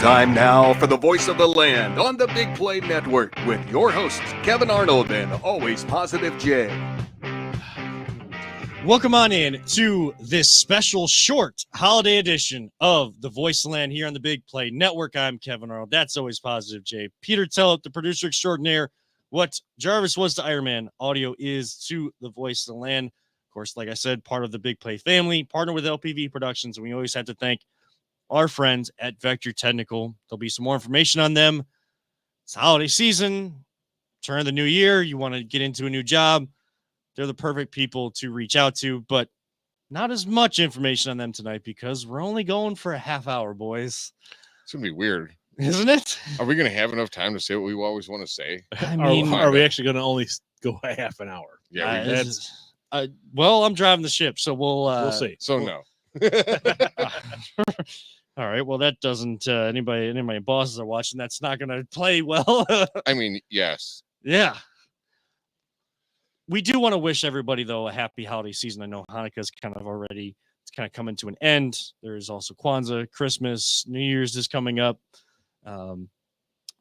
Time now for the voice of the land on the Big Play Network with your hosts, Kevin Arnold and Always Positive Jay. Welcome on in to this special short holiday edition of the Voice of the Land here on the Big Play Network. I'm Kevin Arnold. That's Always Positive Jay. Peter Tellep, the producer extraordinaire. What Jarvis was to Iron Man, audio is to the Voice of the Land. Of course, like I said, part of the Big Play family, partner with LPV Productions, and we always have to thank our friends at Vector Technical. There'll be some more information on them. It's holiday season, turn of the new year. You want to get into a new job. They're the perfect people to reach out to, but not as much information on them tonight because we're only going for a half hour, boys. It's going to be weird. Isn't it? Are we going to have enough time to say what we always want to say? I mean, are we actually going to only go a half an hour? Yeah, well, I'm driving the ship, so we'll see. So no. All right. Well, that doesn't any of my bosses are watching. That's not going to play well. I mean, yes. Yeah. We do want to wish everybody, though, a happy holiday season. I know Hanukkah's kind of coming to an end. There's also Kwanzaa, Christmas, New Year's is coming up.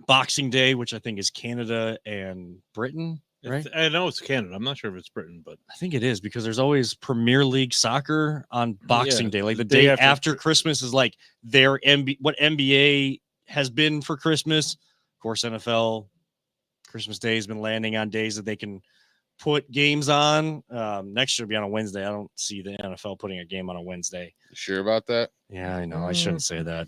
Boxing Day, which I think is Canada and Britain, right? I know it's Canada. I'm not sure if it's Britain, but I think it is because there's always Premier League soccer on Boxing Day. Like the day after Christmas is like their what NBA has been for Christmas. Of course, NFL Christmas Day has been landing on days that they can put games on. Next year will be on a Wednesday. I don't see the NFL putting a game on a Wednesday. You sure about that? Yeah, I know. I shouldn't say that.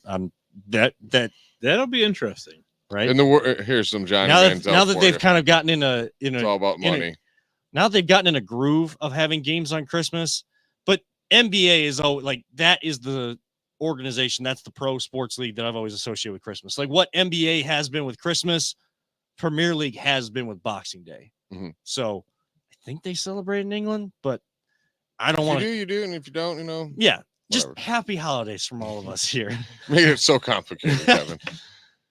That'll be interesting, right? And here's some Johnny now that they've kind of gotten in a it's all about money. Now they've gotten in a groove of having games on Christmas, but NBA is like that is the organization, that's the pro sports league that I've always associated with Christmas. Like what NBA has been with Christmas, Premier League has been with Boxing Day. Mm-hmm. So I think they celebrate in England, but I don't want to. You do, and if you don't, yeah, whatever. Just happy holidays from all of us here. Make it so complicated, Kevin.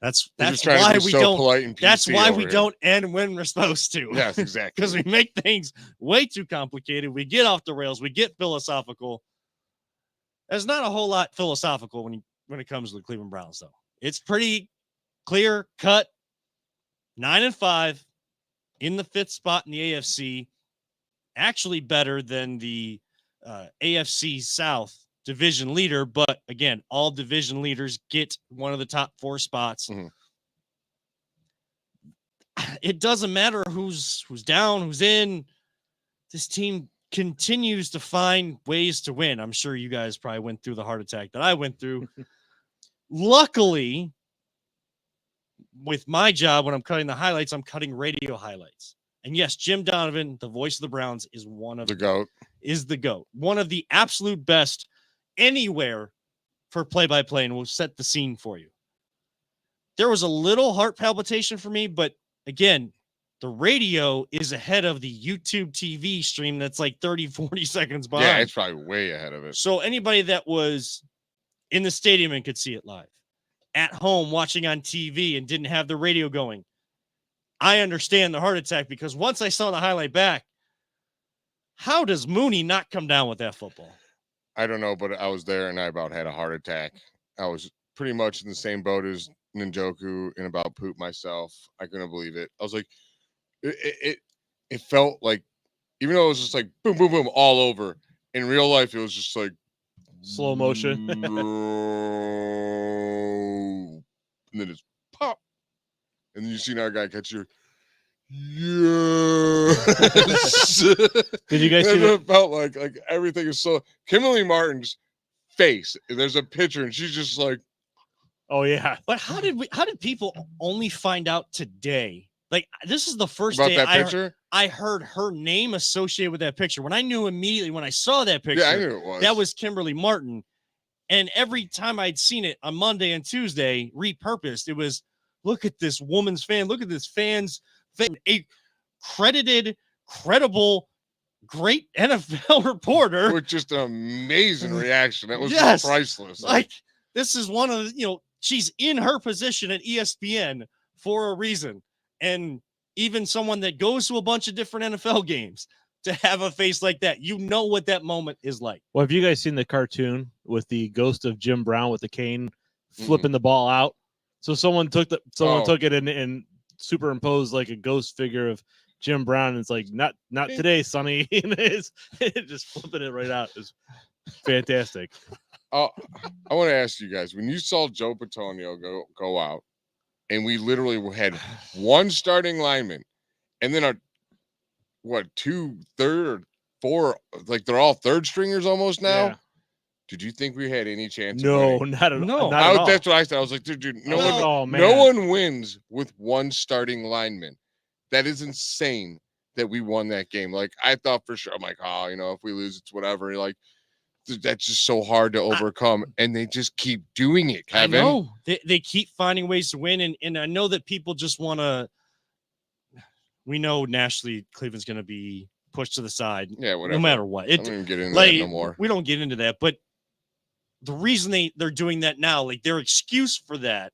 That's why we don't. Polite and PC that's why we here. don't end when we're supposed to. Yes, exactly. Because we make things way too complicated. We get off the rails. We get philosophical. There's not a whole lot philosophical when it comes to the Cleveland Browns, though. It's pretty clear cut. 9-5 in the 5th spot in the AFC. Actually better than the AFC South division leader, but again, all division leaders get one of the top 4 spots. Mm-hmm. It doesn't matter who's down, who's in. This team continues to find ways to win. I'm sure you guys probably went through the heart attack that I went through. Luckily, with my job, when I'm cutting the highlights, I'm cutting radio highlights. And yes, Jim Donovan, the voice of the Browns, is one of the GOAT. Is the GOAT. One of the absolute best anywhere for play-by-play, and we'll set the scene for you. There was a little heart palpitation for me, but again, the radio is ahead of the YouTube TV stream that's like 30, 40 seconds behind. Yeah, it's probably way ahead of it. So anybody that was in the stadium and could see it live, at home watching on TV and didn't have the radio going, I understand the heart attack because once I saw the highlight back, how does Mooney not come down with that football? I don't know, but I was there and I about had a heart attack. I was pretty much in the same boat as Njoku and about poop myself. I couldn't believe it. I was like, it felt like, even though it was just like boom, boom, boom all over, in real life, it was just like slow motion. And then it's pop. And then you see another guy catch your yes. Did you guys see it felt like everything is so Kimberly Martin's face. There's a picture and she's just like, oh yeah. But how did people only find out today? Like this is the first about day that picture? I heard her name associated with that picture. When I knew immediately when I saw that picture, yeah, I knew it was. That was Kimberly Martin. And every time I'd seen it on Monday and Tuesday, repurposed, it was look at this woman's fan. Look at this fan's fan. A credited, credible, great NFL reporter. With just an amazing reaction. That was yes, just priceless. Like, this is one of the, she's in her position at ESPN for a reason. And even someone that goes to a bunch of different NFL games, to have a face like that, what that moment is like. Well, have you guys seen the cartoon with the ghost of Jim Brown with the cane flipping the ball out? So someone took Oh. it and superimposed like a ghost figure of Jim Brown. And it's like not today, Sonny. And it's just flipping it right out. It's fantastic. I want to ask you guys, when you saw Joe Patonio go out, and we literally had one starting lineman, and then two third or four, like they're all third stringers almost now. Yeah. Did you think we had any chance? No, of winning? not at No. not at all. That's what I said. I was like, dude, no one, Oh, man. no one wins with one starting lineman. That is insane that we won that game. Like I thought for sure. I'm like, oh, if we lose, it's whatever. Like that's just so hard to overcome, and they just keep doing it. Kevin. I know they keep finding ways to win, and I know that people just want to. We know nationally Cleveland's going to be pushed to the side, Yeah, whatever. no matter what. I don't even get into that no more. We don't get into that, but the reason they're doing that now, like their excuse for that,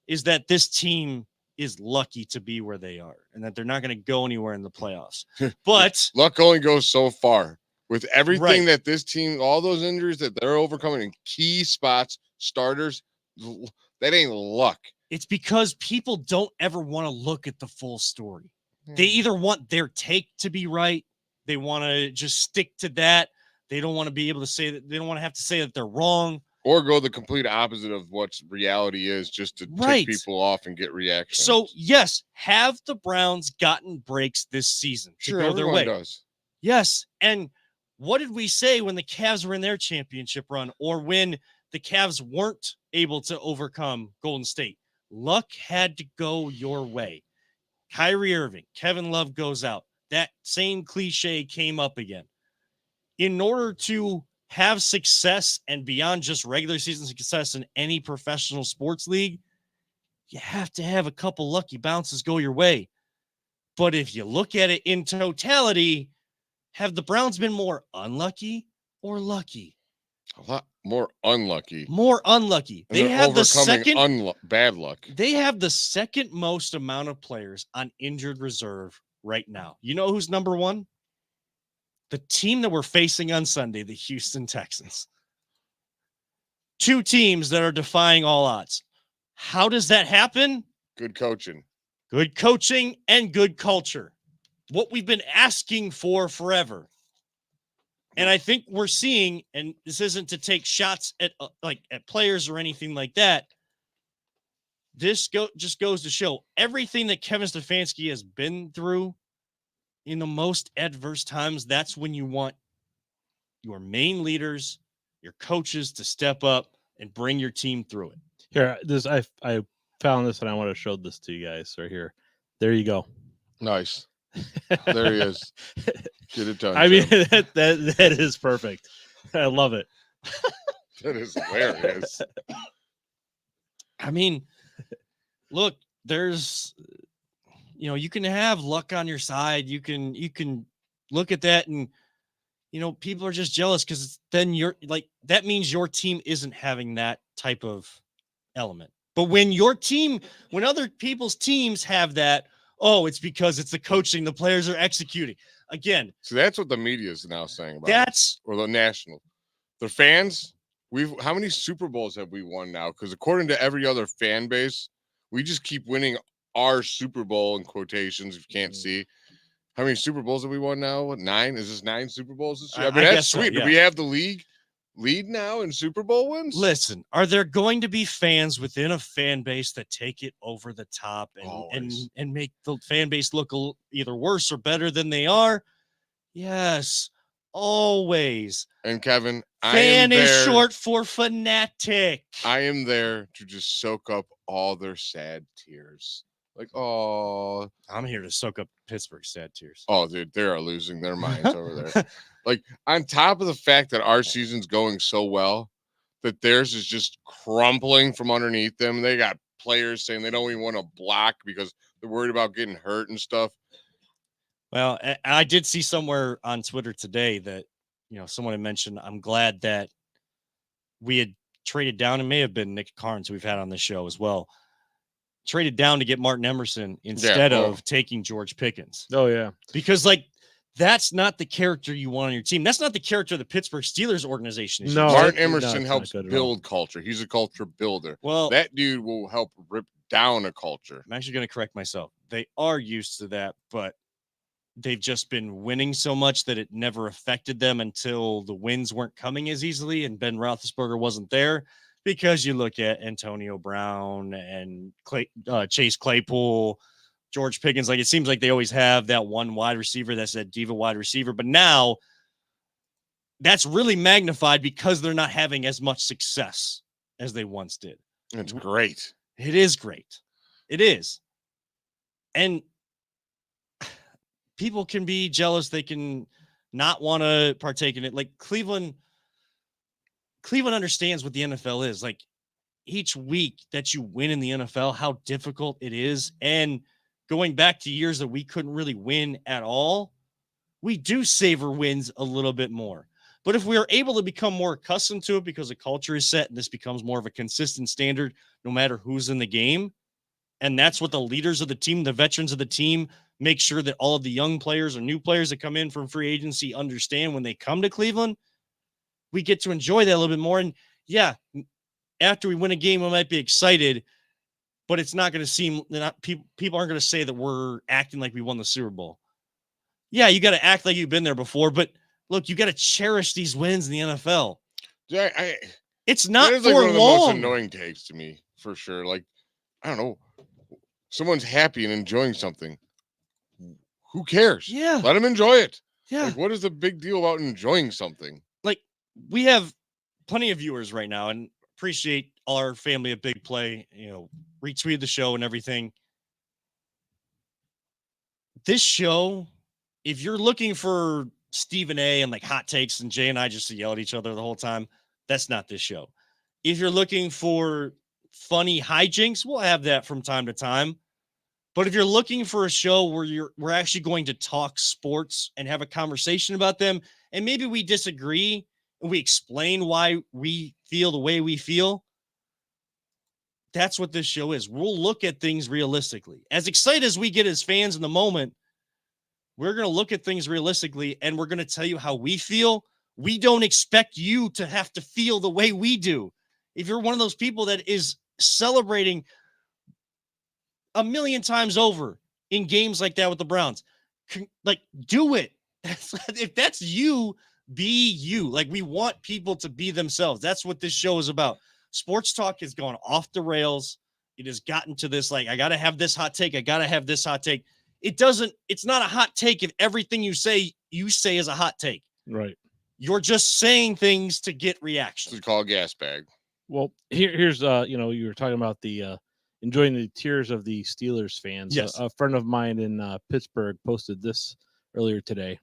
is that this team is lucky to be where they are, and that they're not going to go anywhere in the playoffs. But luck only goes so far. With everything Right. that this team, all those injuries that they're overcoming in key spots, starters, that ain't luck. it's because people don't ever want to look at the full story. They either want their take to be right, they want to just stick to that. They don't want to be able to say that. They don't want to have to say that they're wrong. Or go the complete opposite of what reality is, just to Right. tick people off and get reactions. So, yes, have the Browns gotten breaks this season to sure, go their everyone way? does. Yes. And what did we say when the Cavs were in their championship run, or when the Cavs weren't able to overcome Golden State? Luck had to go your way. Kyrie Irving, Kevin Love goes out. That same cliche came up again. In order to have success and beyond just regular season success in any professional sports league, you have to have a couple lucky bounces go your way. But if you look at it in totality, have the Browns been more unlucky or lucky? A lot more unlucky. More unlucky. And They they're have the overcoming second bad luck. They have the second most amount of players on injured reserve right now. You know who's number one? The team that we're facing on Sunday, the Houston Texans. Two teams that are defying all odds. How does that happen? Good coaching. Good coaching and good culture. What we've been asking for forever. And I think we're seeing, and this isn't to take shots at at players or anything like that. This just goes to show everything that Kevin Stefanski has been through in the most adverse times. That's when you want your main leaders, your coaches to step up and bring your team through it. Here, I found this and I want to show this to you guys right here. There you go. Nice. There he is. Get it done. I mean, Jim. that is perfect. I love it. That is hilarious. I mean, look, there's, you can have luck on your side. You can look at that and, people are just jealous because then that means your team isn't having that type of element. But when other people's teams have that, oh, it's because it's the coaching, the players are executing. Again, So that's what the media is now saying about that's it, or the national. The fans, how many Super Bowls have we won now? Because according to every other fan base, we just keep winning our Super Bowl in quotations, if you can't see. How many Super Bowls have we won now? What, 9? Is this 9 Super Bowls this year? I mean, I that's guess so, sweet. yeah. Do we have the league lead now in Super Bowl wins? Listen, are there going to be fans within a fan base that take it over the top and make the fan base look either worse or better than they are? Yes, always. And Kevin, Fan is short for fanatic. I am there to just soak up all their sad tears. Like, oh, I'm here to soak up Pittsburgh's sad tears. oh, dude, they are losing their minds over there. Like, on top of the fact that our season's going so well, that theirs is just crumbling from underneath them. They got players saying they don't even want to block because they're worried about getting hurt and stuff. Well, I did see somewhere on Twitter today that, someone had mentioned, I'm glad that we had traded down, and may have been Nick Carnes, who we've had on the show as well, traded down to get Martin Emerson instead of taking George Pickens. Oh, yeah. Because, That's not the character you want on your team. That's not the character of the Pittsburgh Steelers organization. No, Martin no, Emerson it's helps not good at all. build culture. He's a culture builder. Well, That dude will help rip down a culture. I'm actually going to correct myself. They are used to that, but they've just been winning so much that it never affected them until the wins weren't coming as easily and Ben Roethlisberger wasn't there. Because you look at Antonio Brown and Chase Claypool, George Pickens, like it seems like they always have that one wide receiver that's that diva wide receiver. But now that's really magnified because they're not having as much success as they once did. It's great. It is great. It is. And people can be jealous. They can not want to partake in it. Like Cleveland understands what the NFL is. Like each week that you win in the NFL, how difficult it is. And going back to years that we couldn't really win at all, we do savor wins a little bit more. But if we are able to become more accustomed to it because the culture is set and this becomes more of a consistent standard, no matter who's in the game, and that's what the leaders of the team, the veterans of the team, make sure that all of the young players or new players that come in from free agency understand when they come to Cleveland, we get to enjoy that a little bit more. And yeah, after we win a game, we might be excited, but it's not going to seem people aren't going to say that we're acting like we won the Super Bowl. Yeah, you got to act like you've been there before, but look, you got to cherish these wins in the NFL. Yeah, it's not that is for like one of the long. most annoying takes to me, for sure. Like, I don't know, someone's happy and enjoying something. Who cares? Yeah, let them enjoy it. Yeah, like, what is the big deal about enjoying something? Like, we have plenty of viewers right now, and appreciate our family at Big Play. Retweet the show and everything. This show, if you're looking for Stephen A and like hot takes and Jay and I just yell at each other the whole time, that's not this show. If you're looking for funny hijinks, we'll have that from time to time. But if you're looking for a show where we're actually going to talk sports and have a conversation about them, and maybe we disagree and we explain why we feel the way we feel, that's what this show is. We'll look at things realistically. As excited as we get as fans in the moment, we're going to look at things realistically, and we're going to tell you how we feel. We don't expect you to have to feel the way we do. If you're one of those people that is celebrating a million times over in games like that with the Browns, like, do it. If that's you, be you. Like, we want people to be themselves. That's what this show is about. Sports talk has gone off the rails. It has gotten to this, like, I got to have this hot take. I got to have this hot take. It's not a hot take if everything you say is a hot take. Right. You're just saying things to get reaction. It's called a gas bag. Well, here's you were talking about the enjoying the tears of the Steelers fans. Yes. A friend of mine in Pittsburgh posted this earlier today.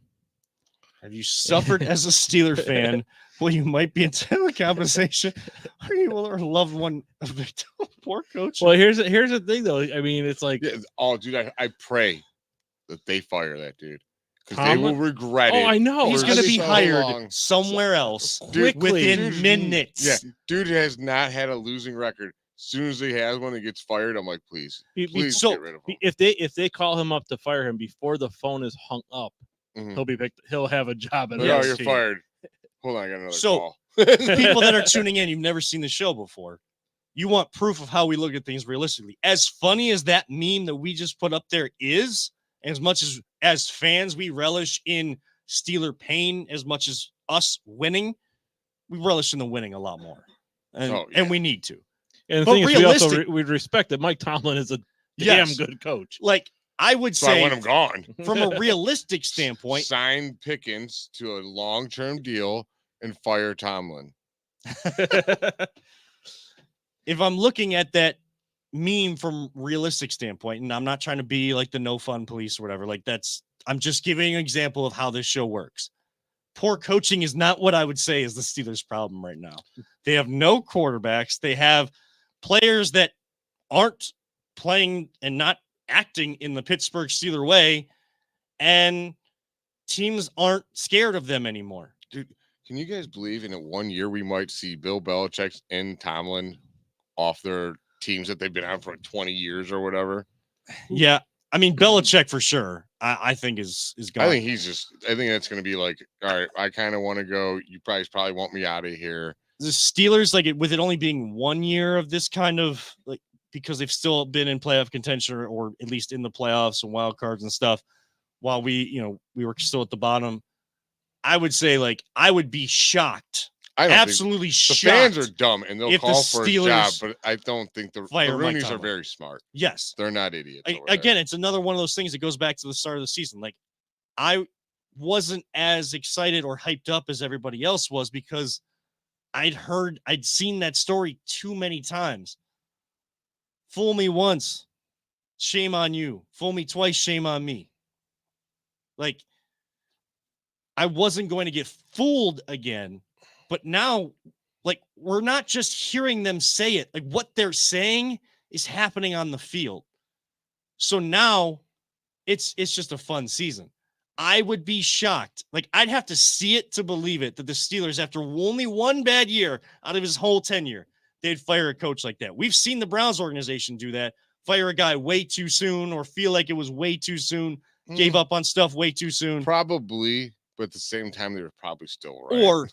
Have you suffered as a Steeler fan? Well, you might be entitled to compensation, or you will, or loved one of the poor coach. Well, here's the thing, though. I mean, it's like, dude, I pray that they fire that dude because they will regret it. Oh, I know. He's going to be so hired long. somewhere else Quickly. within minutes. Yeah, dude has not had a losing record. As soon as he has one, he gets fired. I'm like, please get rid of him. If they call him up to fire him before the phone is hung up, Mm-hmm. he'll have a job at you're fired. Hold on, I got another call. People that are tuning in, you've never seen the show before. You want proof of how we look at things realistically. As funny as that meme that we just put up there is, as much as fans, we relish in Steeler pain as much as us winning. We relish in the winning a lot more, and we need to. And the thing is, we respect that Mike Tomlin is a damn good coach. Like, I would say, I want him gone. From a realistic standpoint, sign Pickens to a long-term deal and fire Tomlin. If I'm looking at that meme from realistic standpoint, and I'm not trying to be like the no fun police or whatever, like I'm just giving an example of how this show works. Poor coaching is not what I would say is the Steelers' problem right now. They have no quarterbacks. They have players that aren't playing and not acting in the Pittsburgh Steeler way, and teams aren't scared of them anymore. Dude, can you guys believe in 1 year we might see Bill Belichick and Tomlin off their teams that they've been on for like 20 years or whatever? Yeah. I mean, Belichick for sure. I think is gone. I think that's going to be like, all right, I kind of want to go. You probably want me out of here. The Steelers, with it only being 1 year of this kind of because they've still been in playoff contention or at least in the playoffs and wild cards and stuff, while we were still at the bottom. I would say I would be shocked. Absolutely shocked. The fans are dumb and they'll call for a job, but I don't think the Roonies are very smart. Yes. They're not idiots. Again, it's another one of those things that goes back to the start of the season. I wasn't as excited or hyped up as everybody else was because I'd seen that story too many times. Fool me once, shame on you. Fool me twice, shame on me. I wasn't going to get fooled again, but now, we're not just hearing them say it. What they're saying is happening on the field. So now it's just a fun season. I would be shocked. I'd have to see it to believe it that the Steelers, after only one bad year out of his whole tenure, they'd fire a coach like that. We've seen the Browns organization do that, fire a guy way too soon or feel like it was way too soon, gave up on stuff way too soon. Probably, but at the same time, they were probably still right. Or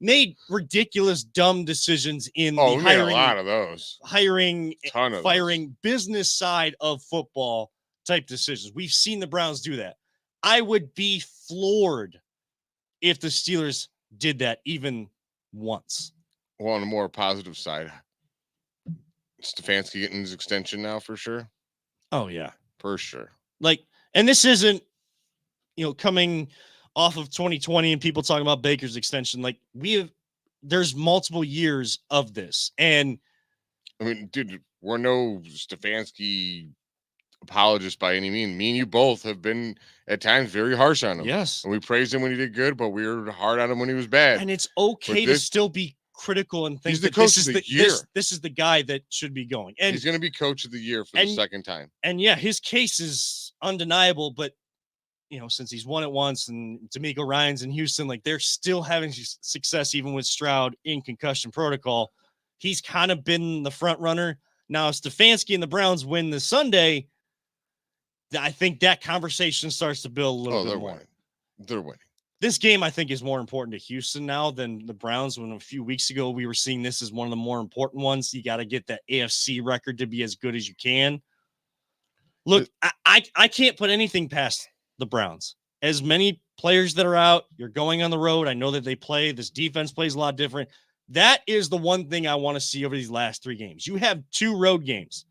made ridiculous, dumb decisions in the hiring. Made a lot of those. Firing business side of football type decisions. We've seen the Browns do that. I would be floored if the Steelers did that even once. Well, on a more positive side, Stefanski getting his extension now for sure. Oh, yeah. For sure. And this isn't, coming off of 2020 and people talking about Baker's extension. There's multiple years of this. And I mean, dude, we're no Stefanski apologists by any means. Me and you both have been at times very harsh on him. Yes. And we praised him when he did good, but we were hard on him when he was bad. And it's okay to still be critical and think he's the that coach of the year. This is the guy that should be going. And he's going to be coach of the year for the second time. And yeah, his case is undeniable, but since he's won it once and D'Amico Ryans in Houston, they're still having success even with Stroud in concussion protocol. He's kind of been the front runner. Now, if Stefanski and the Browns win this Sunday, I think that conversation starts to build a little bit more. They're winning. This game, I think, is more important to Houston now than the Browns. When a few weeks ago we were seeing this as one of the more important ones. You got to get that AFC record to be as good as you can. Look, I can't put anything past the Browns. As many players that are out, you're going on the road. I know that they play. This defense plays a lot different. That is the one thing I want to see over these last 3 games. You have 2 road games.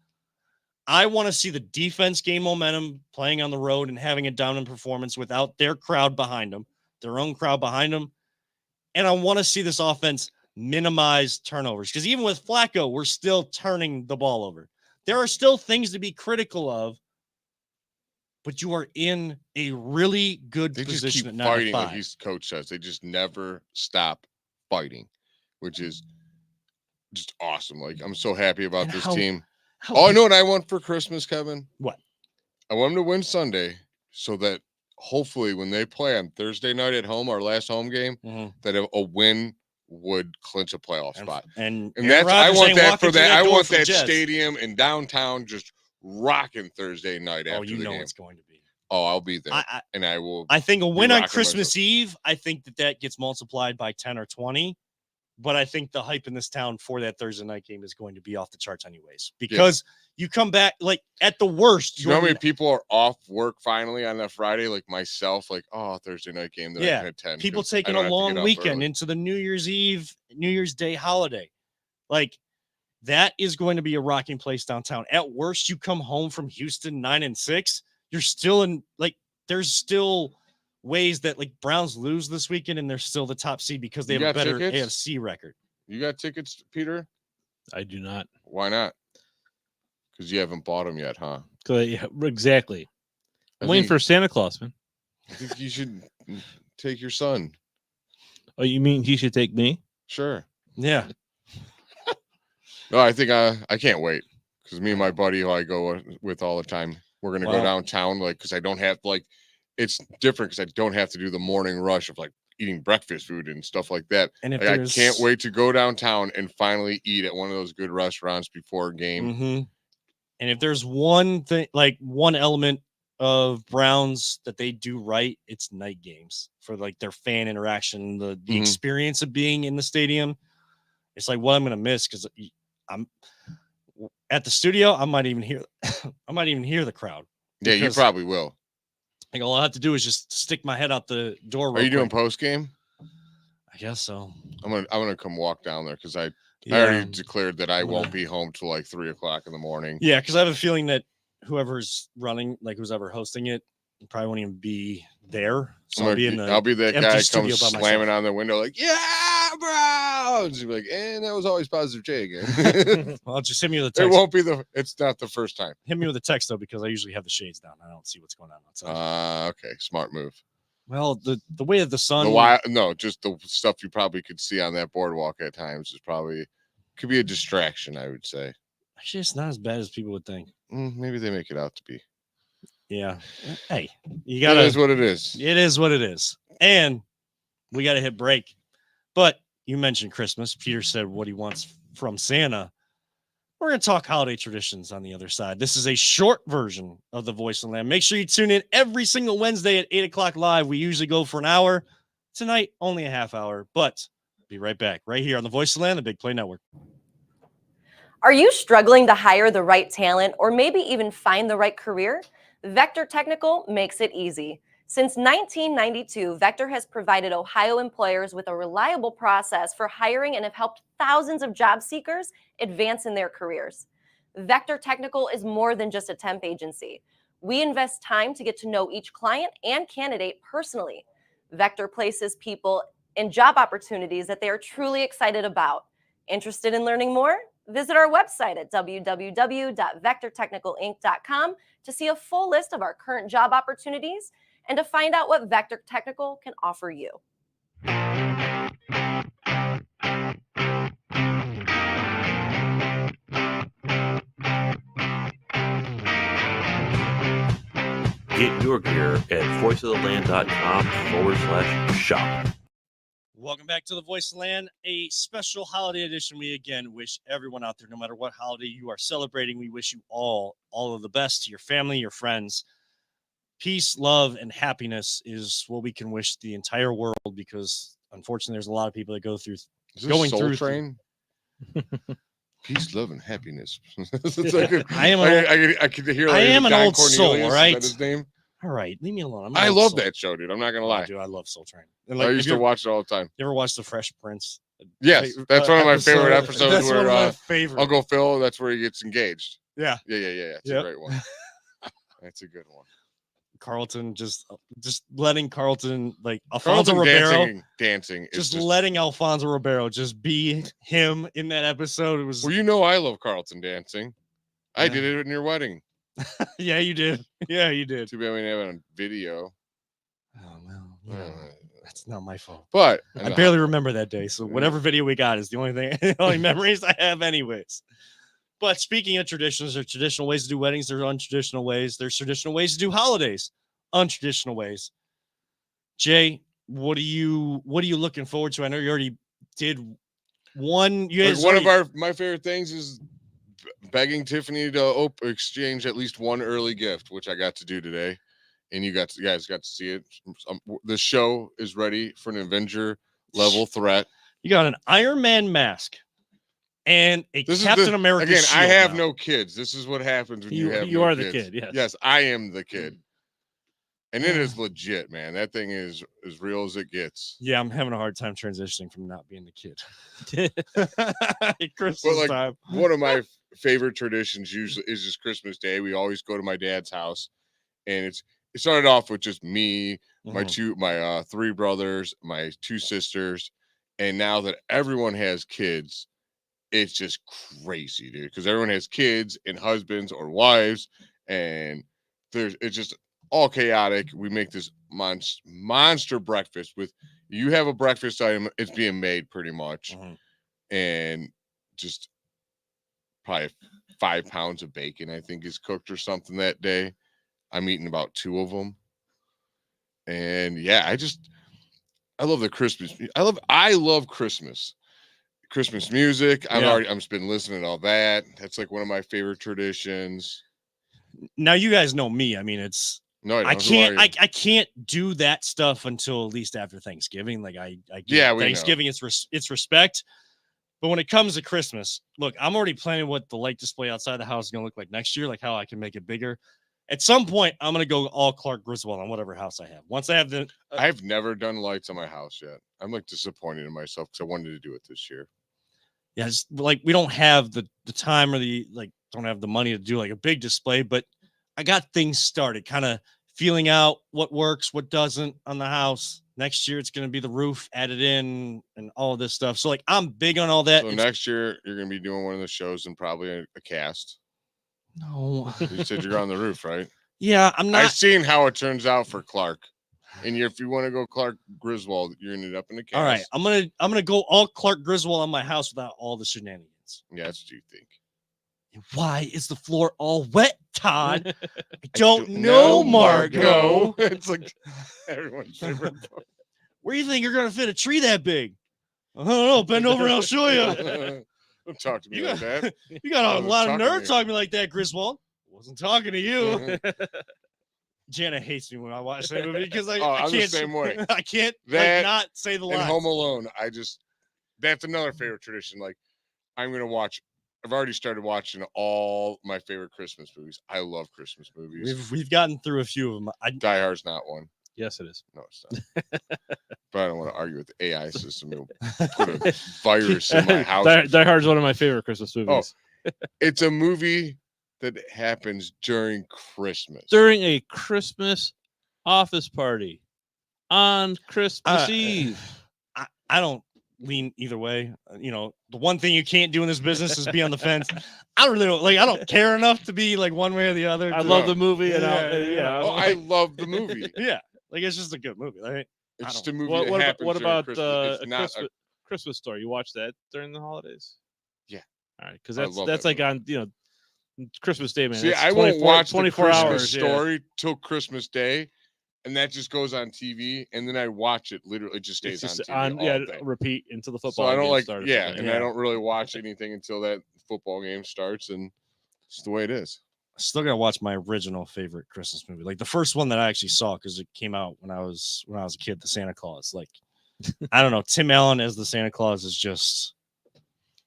I want to see the defense gain momentum playing on the road and having a dominant performance without their crowd behind them, their own crowd behind them. And I want to see this offense minimize turnovers because even with Flacco, we're still turning the ball over. There are still things to be critical of, but you are in a really good position at 9-5. Fighting, like his coach says. They just never stop fighting, which is just awesome. I'm so happy about this team. I know what I want for Christmas, Kevin. What? I want them to win Sunday so that hopefully when they play on Thursday night at home, our last home game, that a win would clinch a playoff spot. And that's I want that for that. I want that stadium in downtown just rocking Thursday night after the game. It's going to be. Oh, I'll be there. I will. I think a win on Christmas Eve, I think that gets multiplied by 10 or 20. But I think the hype in this town for that Thursday night game is going to be off the charts anyways. Because you come back, at the worst. You know how many people are off work finally on that Friday? Like myself, Thursday night game that I can attend. People taking a long weekend into the New Year's Eve, New Year's Day holiday. That is going to be a rocking place downtown. At worst, you come home from Houston 9-6. You're still in, there's still ways that Browns lose this weekend and they're still the top seed because they have a better AFC record. You got tickets, Peter? I do not. Why not? Because you haven't bought them yet, huh? Yeah, exactly. I'm waiting for Santa Claus, man. I think you should take your son. Oh, you mean he should take me? Sure. Yeah. No, I think I can't wait because me and my buddy who I go with all the time, we're going to go downtown because I don't have it's different because I don't have to do the morning rush of eating breakfast food and stuff like that. And I can't wait to go downtown and finally eat at one of those good restaurants before a game. And if there's one thing, like one element of Browns that they do right, it's night games for like their fan interaction, the Mhm. experience of being in the stadium. It's like what I'm gonna miss because I'm at the studio. I might even hear the crowd. Yeah, you Because, probably will. like, all I have to do is just stick my head out the door. Are you doing quick. post game? I guess so. I'm gonna come walk down there because I Yeah. already declared that I I'm won't gonna- be home till like 3:00 in the morning. Yeah, because I have a feeling that whoever's running, like who's ever hosting it, probably won't even be there. So I'll be in the I'll be that empty guy studio comes by slamming myself. on the window like, yeah, Browns. You'll be like, and that was always positive J again. Well, just hit me with a It text. won't be it's not the first time. Hit me with a text though, because I usually have the shades down. I don't see what's going on outside. Okay, smart move. Well, the way that the sun, just the stuff you probably could see on that boardwalk at times is probably could be a distraction, I would say. actually, it's not as bad as people would think. Maybe they make it out to be. Yeah. Hey, you gotta. It is what it is. It is what it is, and we got to hit break. But you mentioned Christmas. Peter said what he wants from Santa. We're going to talk holiday traditions on the other side. This is a short version of The Voice of the Land. Make sure you tune in every single Wednesday at 8 o'clock live. We usually go for an hour. Tonight, only a half hour, but be right back right here on The Voice of the Land, the Big Play Network. Are you struggling to hire the right talent or maybe even find the right career? Vector Technical makes it easy. Since 1992, Vector has provided Ohio employers with a reliable process for hiring and have helped thousands of job seekers advance in their careers. Vector Technical is more than just a temp agency. We invest time to get to know each client and candidate personally. Vector places people in job opportunities that they are truly excited about. Interested in learning more? Visit our website at www.vectortechnicalinc.com to see a full list of our current job opportunities and to find out what Vector Technical can offer you. Get your gear at voiceoftheland.com/shop. Welcome back to The Voice of the Land, a special holiday edition. We again wish everyone out there, no matter what holiday you are celebrating, we wish you all of the best to your family, your friends. Peace, love, and happiness is what we can wish the entire world, because unfortunately there's a lot of people that go through Is this going Soul through Train? Peace, love, and happiness. It's like I could hear. I am an Don old soul, Cornelius, all right? is that his name? All right, leave me alone. I love that show, dude. I'm not gonna lie. Dude, I love Soul Train. And I used to watch it all the time. You ever watch The Fresh Prince? Yes, that's one of my favorite episodes. That's where one of my favorite. Uncle Phil, that's where he gets engaged. Yeah. Yeah. It's Yep. a great one. That's a good one. Carlton just letting Carlton, like Alfonso Carlton Ribeiro dancing. just letting Alfonso Ribeiro just be him in that episode. It was Well, I love Carlton dancing. I Yeah. did it in your wedding. Yeah, you did. Yeah, you did. Too bad we didn't have it on video. Oh well, that's not my fault. But I barely remember that day, so whatever video we got is the only thing, the only memories I have, anyways. But speaking of traditions, there are traditional ways to do weddings. There are untraditional ways. There's traditional ways to do holidays. Untraditional ways. Jay, what are you looking forward to? I know you already did one. You guys one of my favorite things is begging Tiffany to exchange at least one early gift, which I got to do today, and you guys got to see it. The show is ready for an Avenger level threat. You got an Iron Man mask and a Captain America again. shield. I have now. no kids. This is what happens when you have. You no are kids. the kid. Yes. Yes, I am the kid, and it is legit, man. That thing is as real as it gets. Yeah, I'm having a hard time transitioning from not being the kid. Christmas But time. one of my favorite traditions usually is just Christmas Day. We always go to my dad's house, and it started off with just me, my three brothers, my two sisters, and now that everyone has kids, it's just crazy, dude. Because everyone has kids and husbands or wives, and it's just all chaotic. We make this monster breakfast with you have a breakfast item, it's being made pretty much, and just probably 5 pounds of bacon, I think, is cooked or something that day. I'm eating about 2 of them. And yeah, I love the Christmas. I love Christmas. Christmas music. Yeah. I've just been listening to all that. That's like one of my favorite traditions. Now you guys know me. I mean, it's No, I don't. Who are can't you? I can't do that stuff until at least after Thanksgiving. Like I give Yeah, we know. Thanksgiving it's respect. But when it comes to Christmas, look, I'm already planning what the light display outside the house is gonna look like next year, like how I can make it bigger. At some point, I'm gonna go all Clark Griswold on whatever house I have. Once I have the I've never done lights on my house yet. I'm like disappointed in myself because I wanted to do it this year. yeah, it's like we don't have the time or the don't have the money to do like a big display, but I got things started, kind of feeling out what works, what doesn't on the house. Next year it's gonna be the roof added in and all of this stuff. So like I'm big on all that. So next year you're gonna be doing one of the shows and probably a cast. No. You said you're on the roof, right? Yeah, I'm I've not. seen how it turns out for Clark. And if you want to go Clark Griswold, you're gonna end up in the cast. All right, I'm gonna go all Clark Griswold on my house without all the shenanigans. Yeah, that's what you think. Why is the floor all wet, Todd? I don't know, Margot. It's like everyone's favorite. Where do you think you're gonna fit a tree that big? I don't know. Bend over and I'll show you. Don't talk to me You like got, that. you got a wasn't lot of talking to nerve you. talking to me like that, Griswold. Wasn't talking to you. Mhm. Jana hates me when I watch that movie because I I'm the can't. same way. I can't That not say the And line. Home Alone, that's another favorite tradition. Like I've already started watching all my favorite Christmas movies. I love Christmas movies. We've gotten through a few of them. Die Hard's not one. Yes, it is. No, it's not. But I don't want to argue with the AI system. It'll put a virus in my house. Die Hard's one of my favorite Christmas movies. It's a movie that happens during Christmas. During a Christmas office party on Christmas Eve. I don't lean either way. You know, the one thing you can't do in this business is be on the fence. I don't care enough to be like one way or the other. I love the movie, and Yeah. I love the movie. Yeah, like it's just a good movie. Right? It's just don't- a movie What, that what about, happens what during about Christmas. a It's not Christmas Story? You watch that during the holidays? Yeah. All right, because I that's love that's that like movie. on Christmas Day, man. See, That's I won't watch 24 the Christmas hours. Yeah. Story till Christmas Day, and that just goes on TV, and then I watch it. Literally, it just It's stays just on TV all day. repeat until the So football I don't game like, starts. yeah, again. and I don't really watch anything until that football game starts, and it's the way it is. I still gotta watch my original favorite Christmas movie, like the first one that I actually saw because it came out when I was a kid. The Santa Claus, like I don't know, Tim Allen as the Santa Claus is just.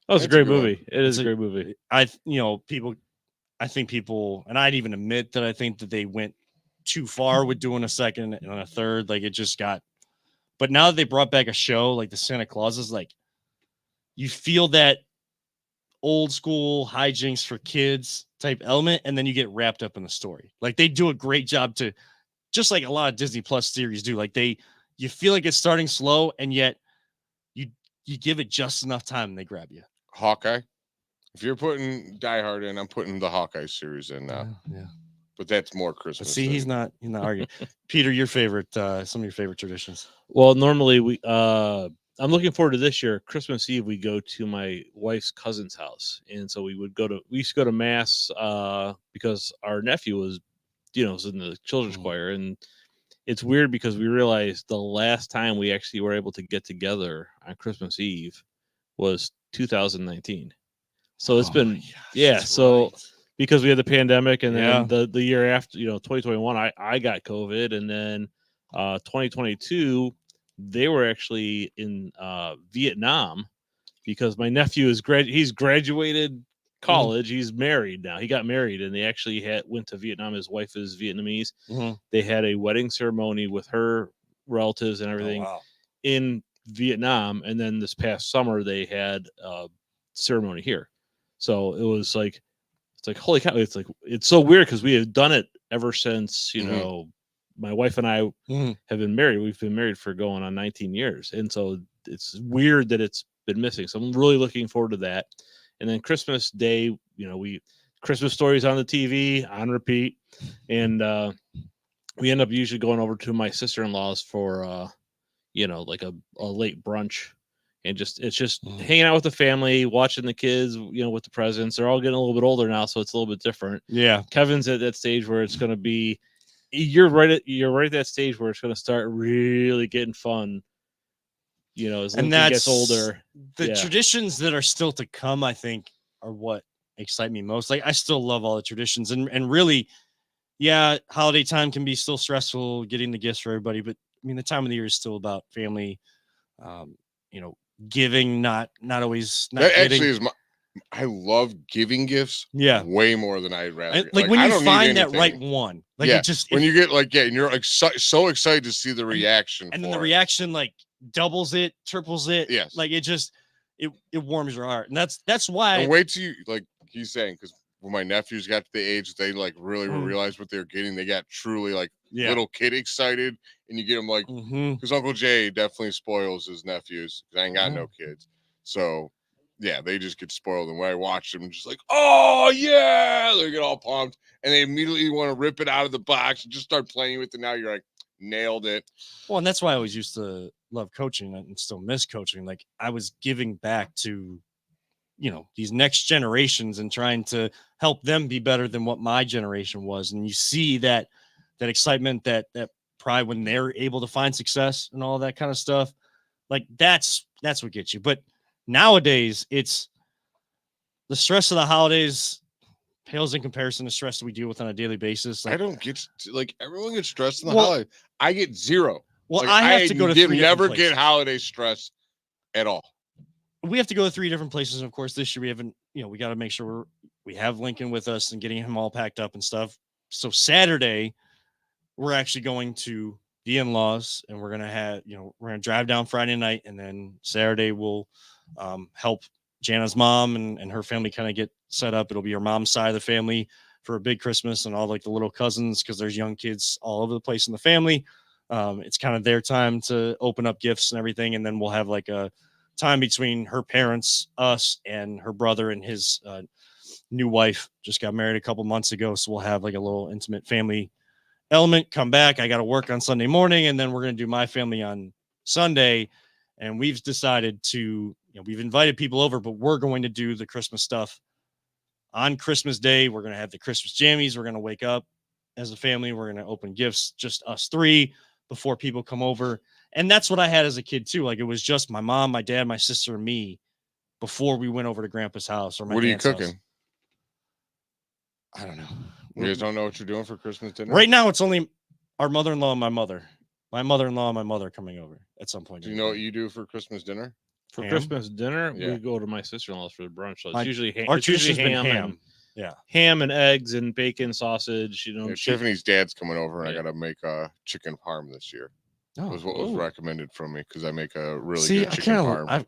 That was a That's a great good one. movie. It is a It's great movie. I think people, and I'd even admit that I think that they went too far with doing a second and a third. Like it just got, but now that they brought back a show like the Santa Clauses, like you feel that old school hijinks for kids type element, and then you get wrapped up in the story. Like they do a great job to, just like a lot of Disney Plus series do. Like you feel like it's starting slow, and yet you give it just enough time and they grab you. Hawkeye. If you're putting Die Hard in, I'm putting the Hawkeye series in now. Yeah. But that's more But Christmas. see, he's not arguing. Peter, your favorite, some of your favorite traditions. Well, normally I'm looking forward to this year. Christmas Eve, we go to my wife's cousin's house, and so we used to go to mass because our nephew was in the children's choir, and it's weird because we realized the last time we actually were able to get together on Christmas Eve was 2019. So it's been because we had the pandemic, and then the year after, 2021, I got COVID, and then 2022 they were actually in Vietnam because my nephew he's graduated college. He's married now. He got married, and they actually went to Vietnam. His wife is Vietnamese. They had a wedding ceremony with her relatives and everything in Vietnam, and then this past summer they had a ceremony here. So it was like, it's like, holy cow! It's so weird because we have done it ever since my wife and I have been married. We've been married for going on 19 years, and so it's weird that it's been missing. So I'm really looking forward to that. And then Christmas Day, Christmas Stories on the TV on repeat, and we end up usually going over to my sister-in-law's for like a late brunch, and it's just hanging out with the family, watching the kids, with the presents. They're all getting a little bit older now, so it's a little bit different. Yeah, Kevin's at that stage where it's going to be. You're right at that stage where it's going to start really getting fun. As Lincoln gets older. the Yeah. traditions that are still to come, I think, are what excite me most. Like I still love all the traditions, and really, yeah, holiday time can be still stressful getting the gifts for everybody, but I mean the time of the year is still about family, you know, giving, not always not That getting. actually is my. I love giving gifts. Yeah. Way more than I'd rather. Like when I you don't need find that right anything. one, like Yeah, it just when you get like and you're like so excited to see the reaction, and then for the it. reaction like doubles it, triples it. Yes. Like it just it warms your heart, and that's why. And wait till you like he's saying, because when my nephews got to the age they like really realized what they were getting, they got truly like little kid excited, and you get them like because Uncle Jay definitely spoils his nephews. 'Cause I ain't got no kids, so yeah, they just get spoiled. And when I watch them, just like, oh yeah, they get all pumped, and they immediately want to rip it out of the box and just start playing with it. Now you're like, nailed it. Well, and that's why I always used to love coaching and still miss coaching. Like I was giving back to, you know, these next generations and trying to help them be better than what my generation was. And you see that excitement, that pride when they're able to find success and all that kind of stuff. Like that's what gets you. But nowadays it's the stress of the holidays pales in comparison to stress that we deal with on a daily basis. Like, I don't get like everyone gets stressed in the Well- holiday. I get zero. well, Like, I have to go to 3 never different places. get holiday stress at all. We have to go to 3 different places. And of course, this year we haven't, you know, we got to make sure we have Lincoln with us and getting him all packed up and stuff. So Saturday, we're actually going to the in-laws, and we're going to have, you know, we're going to drive down Friday night, and then Saturday we'll help Jana's mom and her family kind of get set up. It'll be her mom's side of the family for a big Christmas, and all like the little cousins, because there's young kids all over the place in the family. It's kind of their time to open up gifts and everything. And then we'll have like a time between her parents, us, and her brother and his new wife. Just got married a couple months ago. So we'll have like a little intimate family element. Come back. I got to work on Sunday morning, and then we're going to do my family on Sunday. And we've decided to, you know, we've invited people over, but we're going to do the Christmas stuff on Christmas Day. We're going to have the Christmas jammies. We're going to wake up as a family. We're going to open gifts, just us 3, before people come over. And that's what I had as a kid too. Like it was just my mom, my dad, my sister, and me before we went over to Grandpa's house or my What are you aunt's house. cooking? I don't know. You guys don't know what you're doing for Christmas dinner? Right now, it's only our mother-in-law and my mother. My mother-in-law and my mother coming over at some point. Do you know what you do for Christmas dinner? For Ham? Christmas dinner, Yeah. we go to my sister-in-law's for brunch. So it's My- usually ham. Our It's usually tradition's been ham. and Yeah. ham and eggs and bacon, sausage. You know, Yeah, Tiffany's dad's coming over, and Yeah. I got to make chicken parm this year. Oh, Was what was ooh. recommended from me because I make a really See, good I chicken kind parm. of,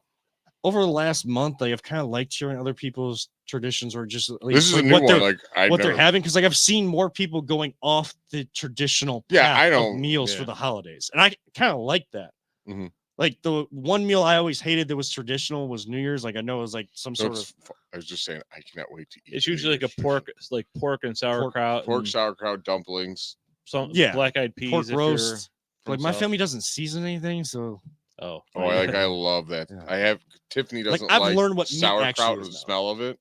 over the last month, like, I've kind of liked hearing other people's traditions, or just at This least is like a new what one. they're Like I what they're having, because like I've seen more people going off the traditional Yeah, path I of don't- meals for yeah. the holidays, and I kind of like that. Mhm. Like the one meal I always hated that was traditional was New Year's. Like I know it was like some So sort it's of I was just saying, I cannot wait to eat. it's New usually like a Year's pork, tradition. like pork and sauerkraut, pork and sauerkraut dumplings. some Yeah, black-eyed peas, pork if you're roast. from Like my South. family doesn't season anything, so Oh, Oh, I love that. Yeah. I have Tiffany Like, doesn't I've like learned what meat actually sauerkraut or is the now. smell of it,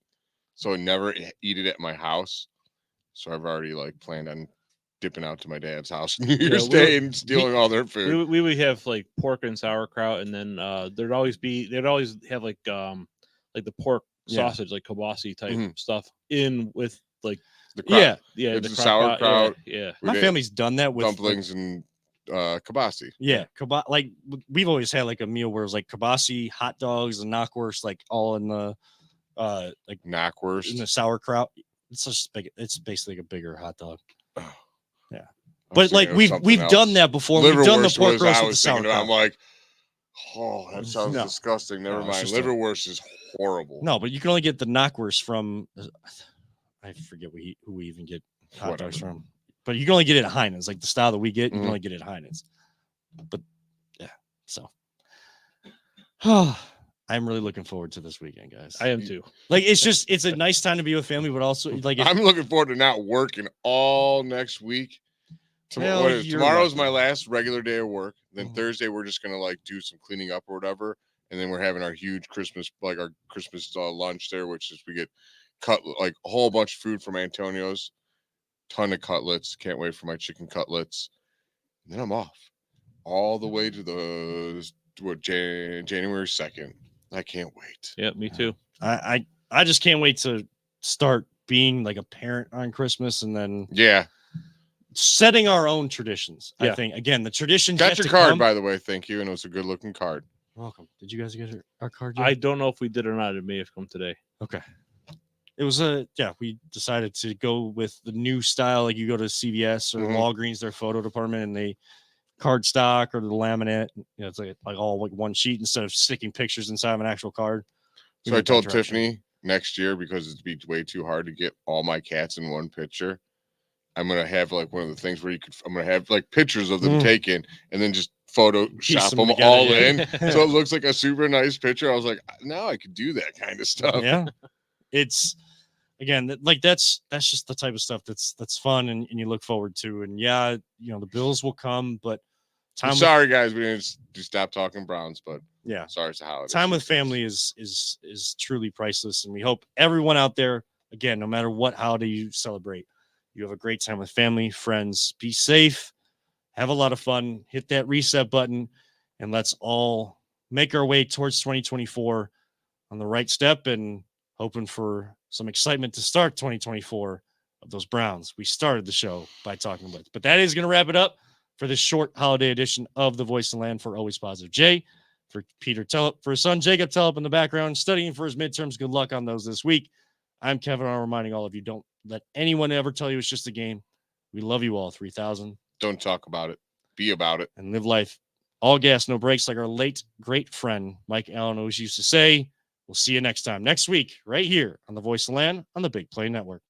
so I never eat it at my house. So I've already like planned on dipping out to my dad's house New Year's we- Day and stealing all their food. we would have like pork and sauerkraut, and then they'd always have like the pork Yeah. sausage, like kibasi type Mhm. stuff in with like The crock- yeah. the It's crock pot, sauerkraut. yeah. We My did family's done that with like, dumplings and kibasi. yeah, like we've always had like a meal where it was like kibasi, hot dogs, and knockwurst, like all in the like in the Knockwurst. sauerkraut. It's just big. It's basically like a bigger hot dog. Oh. Yeah. I was But thinking like of we've something done else. that before. We've done the Liverwurst pork was roast I with the was thinking of. sauerkraut. I'm like, oh, that sounds No. disgusting. Never No, it's mind. just a- Liverwurst is horrible. No, but you can only get the knockwurst from. I forget who we even get hot dogs Whatever. from. But you can only get it at Heinen's, like the style that we get. You Mhm. can only get it at Heinen's. But yeah, so I'm really looking forward to this weekend, guys. I am too. Like it's a nice time to be with family, but also like I'm looking forward to not working all next week. Hell, Tomorrow's you're my lucky. last regular day of work. Then Mhm. Thursday we're just gonna like do some cleaning up or whatever, and then we're having our huge Christmas lunch there, which is we get like a whole bunch of food from Antonio's, ton of cutlets. Can't wait for my chicken cutlets. And then I'm off all the way to January 2nd. I can't wait. Yeah, me too. I just can't wait to start being like a parent on Christmas and then Yeah. setting our own traditions. I Yeah. think again, the traditions Got yet your to card, come. by the way. Thank you. And it was a good looking card. Welcome. Did you guys get our card yet? I don't know if we did or not. It may have come today. Okay. It was we decided to go with the new style. Like you go to CVS or Mhm. Walgreens, their photo department, and they card stock or the laminate. You know, it's like all like one sheet instead of sticking pictures inside of an actual card. We So I went that told direction. Tiffany next year, because it'd be way too hard to get all my cats in one picture, I'm gonna have like one of the things where I'm gonna have like pictures of them taken and then just Photoshop them them together, all yeah. in, so it looks like a super nice picture. I was like, now I could do that kind of stuff. Yeah, it's again that's just the type of stuff that's fun and you look forward to. And yeah, you know the bills will come, but I'm sorry, guys, we didn't stop talking Browns, but yeah, sorry, it's a holiday. time with season. family is truly priceless, and we hope everyone out there, again, no matter what holiday you celebrate, you have a great time with family, friends. Be safe, have a lot of fun, hit that reset button, and let's all make our way towards 2024 on the right step and hoping for some excitement to start 2024 of those Browns. We started the show by talking about it, but that is going to wrap it up for this short holiday edition of The Voice of the Land. For Always Positive Jay, for Peter Tellep, for his son Jacob Tellep in the background, studying for his midterms. Good luck on those this week. I'm Kevin. I'm reminding all of you, don't let anyone ever tell you it's just a game. We love you all, 3,000. Don't talk about it. Be about it. And live life all gas, no breaks, like our late, great friend Mike Allen always used to say. We'll see you next time, next week, right here on The Voice of the Land on the Big Play Network.